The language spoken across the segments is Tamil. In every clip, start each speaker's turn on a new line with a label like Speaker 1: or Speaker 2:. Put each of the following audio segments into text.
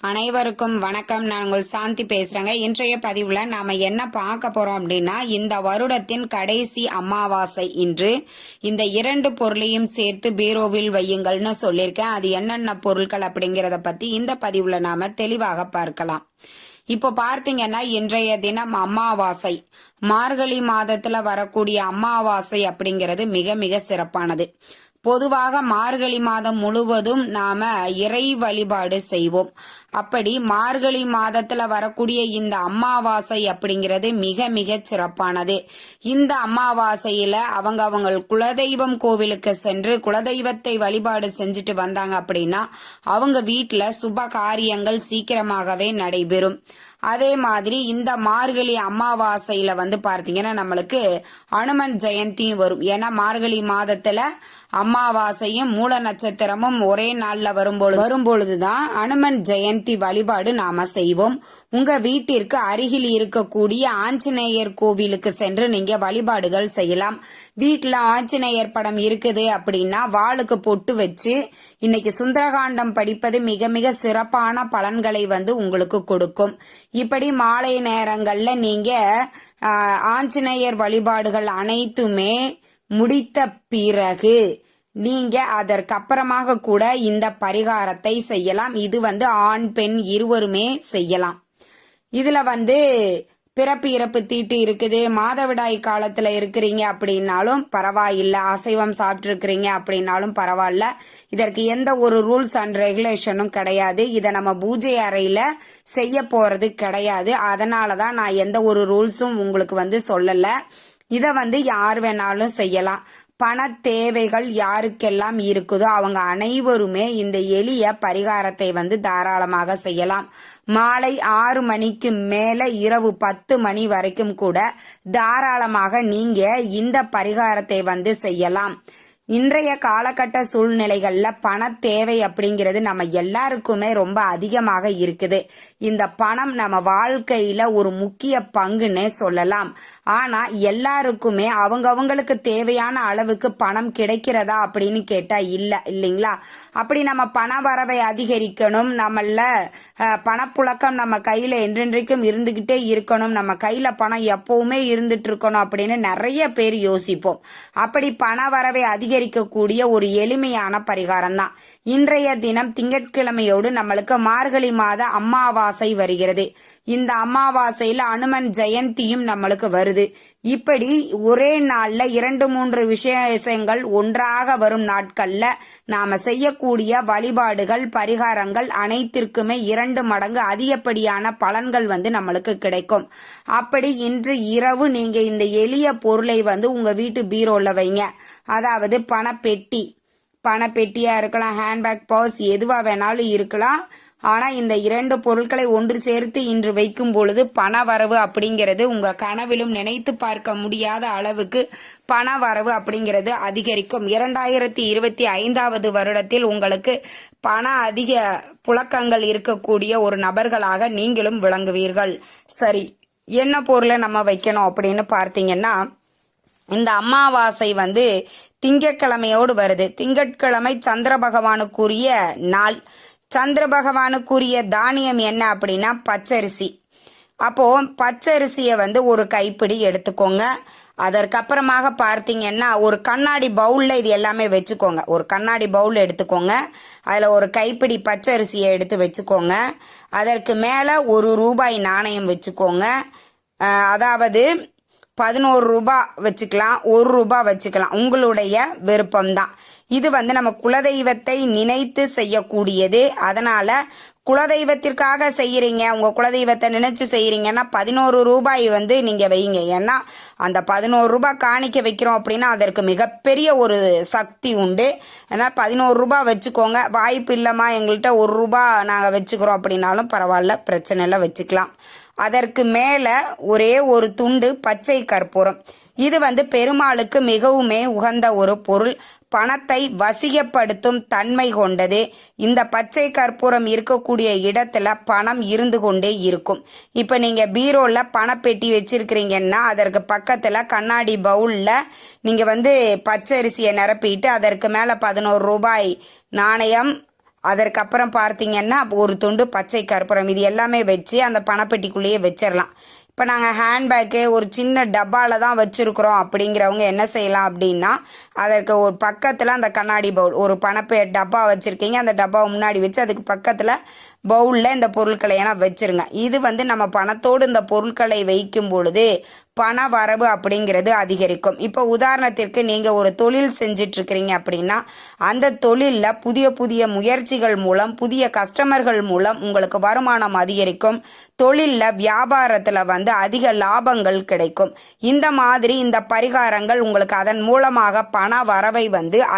Speaker 1: அனைவருக்கும் வணக்கம். நான் உங்கள் சாந்தி பேசுறேங்க. இன்றைய பதிவுல நாம என்ன பார்க்க போறோம் அப்படின்னா, இந்த வருடத்தின் கடைசி அமாவாசை இன்று இந்த இரண்டு பொருளையும் சேர்த்து பீரோவில் வையுங்கள்னு சொல்லியிருக்கேன். அது என்னென்ன பொருட்கள் அப்படிங்கிறத பத்தி இந்த பதிவுல நாம தெளிவாக பார்க்கலாம். இப்போ பார்த்தீங்கன்னா, இன்றைய தினம் அமாவாசை, மார்கழி மாதத்துல வரக்கூடிய அமாவாசை அப்படிங்கிறது மிக மிக சிறப்பானது. பொதுவாக மார்கழி மாதம் முழுவதும் நாம இறை வழிபாடு செய்வோம். அப்படி மார்கழி மாதத்துல வரக்கூடிய இந்த அமாவாசை அப்படிங்கிறது மிக மிக சிறப்பானது. இந்த அமாவாசையில அவங்க குலதெய்வம் கோவிலுக்கு சென்று குலதெய்வத்தை வழிபாடு செஞ்சுட்டு வந்தாங்க அப்படின்னா அவங்க வீட்டுல சுப காரியங்கள் சீக்கிரமாகவே நடைபெறும். அதே மாதிரி இந்த மார்கழி அமாவாசையில பார்த்தீங்கன்னா நம்மளுக்கு அனுமன் ஜெயந்தியும் வரும். ஏன்னா மார்கழி மாதத்துல அமாவாசையும் மூல நட்சத்திரமும் ஒரே நாள்ல வரும்பொழுதுதான் அனுமன் ஜெயந்தி வழிபாடு நாம செய்வோம். உங்க வீட்டிற்கு அருகில் இருக்கக்கூடிய ஆஞ்சநேயர் கோவிலுக்கு சென்று நீங்க வழிபாடுகள் செய்யலாம். வீட்டுல ஆஞ்சநேயர் படம் இருக்குது அப்படின்னா வாளுக்கு பொட்டு வச்சு இன்னைக்கு சுந்தரகாண்டம் படிப்பது மிக மிக சிறப்பான பலன்களை உங்களுக்கு கொடுக்கும். இப்படி மாலை நேரங்கள்ல நீங்க ஆஞ்சநேயர் வழிபாடுகள் அனைத்துமே முடித்த பிறகு நீங்க அதற்கப்புறமாக கூட இந்த பரிகாரத்தை செய்யலாம். இது ஆண் பெண் இருவருமே செய்யலாம். இதுல பிறப்பு இறப்பு தீட்டு இருக்குது, மாதவிடாய் காலத்துல இருக்கிறீங்க அப்படின்னாலும் பரவாயில்ல, அசைவம் சாப்பிட்டு இருக்கிறீங்க அப்படின்னாலும் பரவாயில்ல. இதற்கு எந்த ஒரு ரூல்ஸ் அண்ட் ரெகுலேஷனும் கிடையாது. இதை நம்ம பூஜை அறையில செய்ய போறது கிடையாது. அதனாலதான் நான் எந்த ஒரு ரூல்ஸும் உங்களுக்கு சொல்லல. இதை யார் வேணாலும் செய்யலாம். பண தேவைகள் யாருக்கெல்லாம் இருக்குதோ அவங்க அனைவருமே இந்த எளிய பரிகாரத்தை தாராளமாக செய்யலாம். மாலை 6 மணிக்கு மேல இரவு 10 மணி வரைக்கும் கூட தாராளமாக நீங்க இந்த பரிகாரத்தை செய்யலாம். இன்றைய காலகட்ட சூழ்நிலைகள்ல பண தேவை அப்படிங்கிறது நம்ம எல்லாருக்குமே ரொம்ப அதிகமாக இருக்குது. இந்த பணம் நம்ம வாழ்க்கையில ஒரு முக்கிய பங்குன்னு சொல்லலாம். ஆனா எல்லாருக்குமே அவங்களுக்கு தேவையான அளவுக்கு பணம் கிடைக்கிறதா அப்படின்னு கேட்டா இல்லைங்களா? அப்படி நம்ம பண வரவை அதிகரிக்கணும், நம்மள பணப்புழக்கம் நம்ம கையில என்றென்றைக்கும் இருந்துகிட்டே இருக்கணும், நம்ம கையில பணம் எப்பவுமே இருந்துட்டு இருக்கணும் அப்படின்னு நிறைய பேர் யோசிப்போம். அப்படி பண வரவை அதிகரிக்கக்கூடிய ஒரு எளிமையான பரிகாரம் தான். இன்றைய தினம் திங்கட்கிழமையோடு நம்மளுக்கு மார்கழி மாத அமாவாசை வருகிறது. இந்த அமாவாசையில அனுமன் ஜெயந்தியும் நம்மளுக்கு வருது. இப்படி ஒரே நாள்ல 2-3 விசேஷங்கள் ஒன்றாக வரும் நாட்கள்ல நாம செய்யக்கூடிய வழிபாடுகள் பரிகாரங்கள் அனைத்திற்குமே 2 மடங்கு அதிகப்படியான பலன்கள் நம்மளுக்கு கிடைக்கும். அப்படி இன்று இரவு நீங்க இந்த எளிய பொருளை உங்க வீட்டு பீரோல வைங்க. அதாவது பணப்பெட்டியா இருக்கலாம், ஹேண்ட்பேக், பர்ஸ், எதுவா வேணாலும் இருக்கலாம். ஆனா இந்த 2 பொருட்களை ஒன்று சேர்த்து இன்று வைக்கும் பொழுது பண வரவு அப்படிங்கிறது உங்க கனவிலும் நினைத்து பார்க்க முடியாத அளவுக்கு பண வரவு அப்படிங்கிறது அதிகரிக்கும். 2025 வருடத்தில் உங்களுக்கு பண அதிக புழக்கங்கள் இருக்கக்கூடிய ஒரு நபர்களாக நீங்களும் விளங்குவீர்கள். சரி, என்ன பொருளை நம்ம வைக்கணும் அப்படின்னு பார்த்தீங்கன்னா, இந்த அமாவாசை திங்கட்கிழமையோடு வருது. திங்கட்கிழமை சந்திர பகவானுக்குரிய நாள். சந்திர பகவானுக்குரிய தானியம் என்ன அப்படின்னா பச்சரிசி. அப்போ பச்சரிசியை ஒரு கைப்பிடி எடுத்துக்கோங்க. அதற்கப்புறமாக பார்த்தீங்கன்னா ஒரு கண்ணாடி பவுல்ல இது எல்லாமே வச்சுக்கோங்க. ஒரு கண்ணாடி பவுல் எடுத்துக்கோங்க. அதில் ஒரு கைப்பிடி பச்சரிசியை எடுத்து வச்சுக்கோங்க. அதற்கு மேலே ₹1 நாணயம் வச்சுக்கோங்க. அதாவது 11 ரூபாய் வச்சுக்கலாம், ₹1 வச்சுக்கலாம், உங்களுடைய விருப்பம்தான். இது நம்ம குலதெய்வத்தை நினைத்து செய்யக்கூடியது. அதனால குலதெய்வத்திற்காக செய்யறீங்க, உங்க குலதெய்வத்தை நினைச்சு செய்யறீங்கன்னா ₹11 நீங்க வைங்க. ஏன்னா அந்த ₹11 காணிக்க வைக்கிறோம் அப்படின்னா அதற்கு மிகப்பெரிய ஒரு சக்தி உண்டு. ஏன்னா ₹11 வச்சுக்கோங்க. வாய்ப்பு இல்லமா எங்கள்கிட்ட ₹1 நாங்க வச்சுக்கிறோம் அப்படின்னாலும் பரவாயில்ல, பிரச்சனை இல்லை, வச்சுக்கலாம். அதற்கு மேல ஒரே ஒரு துண்டு பச்சை கற்பூரம். இது பெருமாளுக்கு மிகவுமே உகந்த ஒரு பொருள். பணத்தை வசியப்படுத்தும் தன்மை கொண்டது. இந்த பச்சை கற்பூரம் இருக்கக்கூடிய இடத்துல பணம் இருந்து கொண்டே இருக்கும். இப்ப நீங்க பீரோல பணப்பெட்டி வச்சிருக்கிறீங்கன்னா அதற்கு பக்கத்துல கண்ணாடி பவுல்ல நீங்க பச்சரிசியை நிரப்பிட்டு அதற்கு மேல ₹11 நாணயம், அதற்கப்புறம் பார்த்தீங்கன்னா ஒரு துண்டு பச்சை கற்பூரம், இது எல்லாமே வச்சு அந்த பணப்பெட்டிக்குள்ளேயே வச்சிடலாம். இப்போ நாங்கள் ஹேண்ட்பேக்கு ஒரு சின்ன டப்பாவில் தான் வச்சுருக்குறோம் அப்படிங்கிறவங்க என்ன செய்யலாம் அப்படின்னா, அதற்கு ஒரு பக்கத்தில் அந்த கண்ணாடி பவுல், ஒரு டப்பா வச்சுருக்கீங்க, அந்த டப்பாவை முன்னாடி வச்சு அதுக்கு பக்கத்தில் பவுலில் இந்த பொருட்களை எல்லாம் வச்சுருங்க. இது நம்ம பணத்தோடு இந்த பொருட்களை வைக்கும் பொழுது பண வரவு அப்படிங்கிறது அதிகரிக்கும். இப்போ உதாரணத்திற்கு நீங்கள் ஒரு தொழில் செஞ்சிட்ருக்கிறீங்க அப்படின்னா அந்த தொழிலில் புதிய புதிய முயற்சிகள் மூலம் புதிய கஸ்டமர்கள் மூலம் உங்களுக்கு வருமானம் அதிகரிக்கும். தொழிலில் வியாபாரத்தில் அதிக லாபங்கள் கிடைக்கும். இந்த மாதிரி இந்த பரிகாரங்கள் உங்களுக்கு அதன் மூலமாக பண வரவை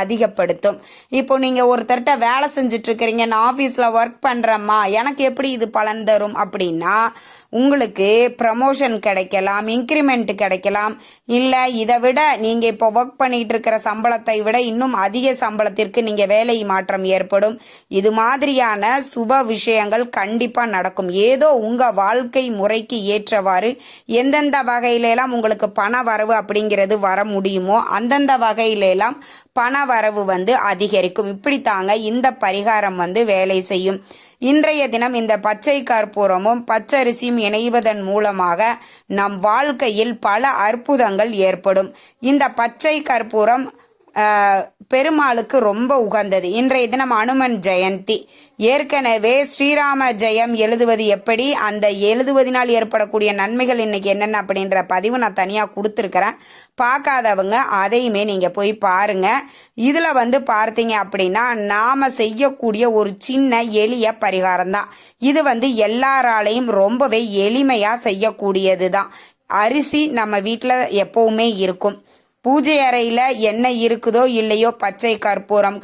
Speaker 1: அதிகப்படுத்தும். இப்போ நீங்கள் ஒருத்தர்கிட்ட வேலை செஞ்சிட்ருக்கிறீங்க, நான் ஆஃபீஸில் ஒர்க் பண்ணுறேம்மா, எனக்கு எப்படி இது பலன் தரும் அப்படின்னா, உங்களுக்கு ப்ரமோஷன் கிடைக்கலாம், இன்க்ரிமெண்ட் கிடைக்கலாம், இல்லை இதை விட நீங்கள் இப்போ ஒர்க் பண்ணிட்டு இருக்கிற சம்பளத்தை விட இன்னும் அதிக சம்பளத்திற்கு நீங்கள் வேலை மாற்றம் ஏற்படும். இது மாதிரியான சுப விஷயங்கள் கண்டிப்பாக நடக்கும். ஏதோ உங்கள் வாழ்க்கை முறைக்கு ஏற்றவாறு எந்தெந்த வகையிலெல்லாம் உங்களுக்கு பண வரவு அப்படிங்கிறது வர முடியுமோ அந்தந்த வகையிலெல்லாம் பண வரவு அதிகரிக்கும். இப்படித்தாங்க இந்த பரிகாரம் வேலை செய்யும். இன்றைய தினம் இந்த பச்சை கற்பூரமும் பச்சரிசியும் இணைவதன் மூலமாக நம் வாழ்க்கையில் பல அற்புதங்கள் ஏற்படும். இந்த பச்சை கற்பூரம் பெருமாளுக்கு ரொம்ப உகந்தது. இன்றைய தினம் அனுமன் ஜெயந்தி. ஏற்கனவே ஸ்ரீராம ஜெயம் எழுதுவது எப்படி, அந்த எழுதுவதனால் ஏற்படக்கூடிய நன்மைகள் இன்னைக்கு என்னென்ன அப்படின்ற பதிவு நான் தனியாக கொடுத்துருக்கிறேன். பார்க்காதவங்க அதையுமே நீங்கள் போய் பாருங்க. இதில் பார்த்தீங்க அப்படின்னா நாம் செய்யக்கூடிய ஒரு சின்ன எளிய பரிகாரம் தான் இது. எல்லாராலையும் ரொம்பவே எளிமையாக செய்யக்கூடியது தான். அரிசி நம்ம வீட்டில் எப்பவுமே இருக்கும். பூஜை அறையில் என்ன இருக்குதோ இல்லையோ பச்சை கற்பூரம்,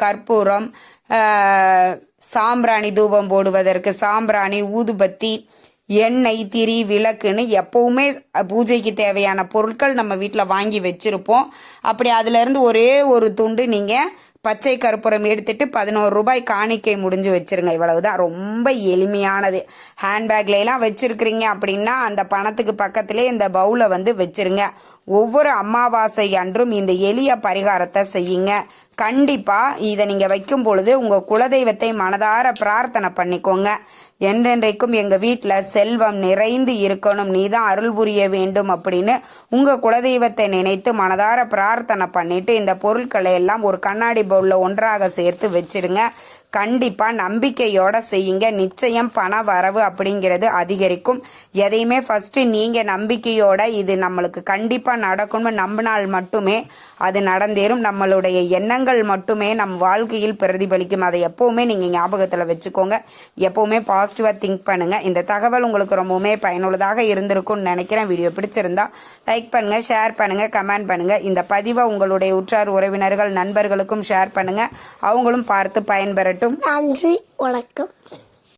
Speaker 1: சாம்பிராணி, தூபம் போடுவதற்கு சாம்பிராணி, ஊதுபத்தி, எண்ணெய், திரி, விளக்குன்னு எப்பவுமே பூஜைக்கு தேவையான பொருட்கள் நம்ம வீட்டில் வாங்கி வச்சிருப்போம். அப்படி அதுலேருந்து ஒரே ஒரு துண்டு நீங்கள் பச்சை கற்பூரம் எடுத்துட்டு 11 ரூபாய் காணிக்கை முடிஞ்சு வச்சிருங்க. இவ்வளவுதான், ரொம்ப எளிமையானது. ஹேண்ட்பேக்லாம் வச்சிருக்கிறீங்க அப்படின்னா அந்த பணத்துக்கு பக்கத்திலே இந்த பவுலை வச்சிருங்க. ஒவ்வொரு அமாவாசை அன்றும் இந்த எளிய பரிகாரத்தை செய்யுங்க. கண்டிப்பா இதை நீங்க வைக்கும் பொழுது உங்க குலதெய்வத்தை மனதார பிரார்த்தனை பண்ணிக்கோங்க. என்றென்றைக்கும் எங்க வீட்டில் செல்வம் நிறைந்து இருக்கணும், நீதான் அருள் புரிய வேண்டும் அப்படின்னு உங்க குலதெய்வத்தை நினைத்து மனதார பிரார்த்தனை பண்ணிட்டு இந்த பொருட்களை எல்லாம் ஒரு கண்ணாடி பவுல்ல ஒன்றாக சேர்த்து வச்சிடுங்க. கண்டிப்பா நம்பிக்கையோட செய்யுங்க. நிச்சயம் பண வரவு அப்படிங்கிறது அதிகரிக்கும். எதையுமே ஃபர்ஸ்ட் நீங்க நம்பிக்கையோட இது நம்மளுக்கு கண்டிப்பா நடக்கும்னு நம்பினால் மட்டுமே அது நடந்தேறும். நம்மளுடைய எண்ணங்கள் மட்டுமே நம் வாழ்க்கையில் பிரதிபலிக்கும். அதை எப்பவுமே நீங்க ஞாபகத்துல வச்சுக்கோங்க. எப்பவுமே பாசிட்டிவா திங்க் பண்ணுங்க. இந்த தகவல் உங்களுக்கு ரொம்பவுமே பயனுள்ளதாக இருந்திருக்கும்னு நினைக்கிறேன். வீடியோ பிடிச்சிருந்தா லைக் பண்ணுங்க, ஷேர் பண்ணுங்க, கமெண்ட் பண்ணுங்க. இந்த பதிவை உங்களுடைய உற்றார் உறவினர்கள் நண்பர்களுக்கும் ஷேர் பண்ணுங்க. அவங்களும் பார்த்து பயன்பெறட்டும்.
Speaker 2: நன்றி, வணக்கம்.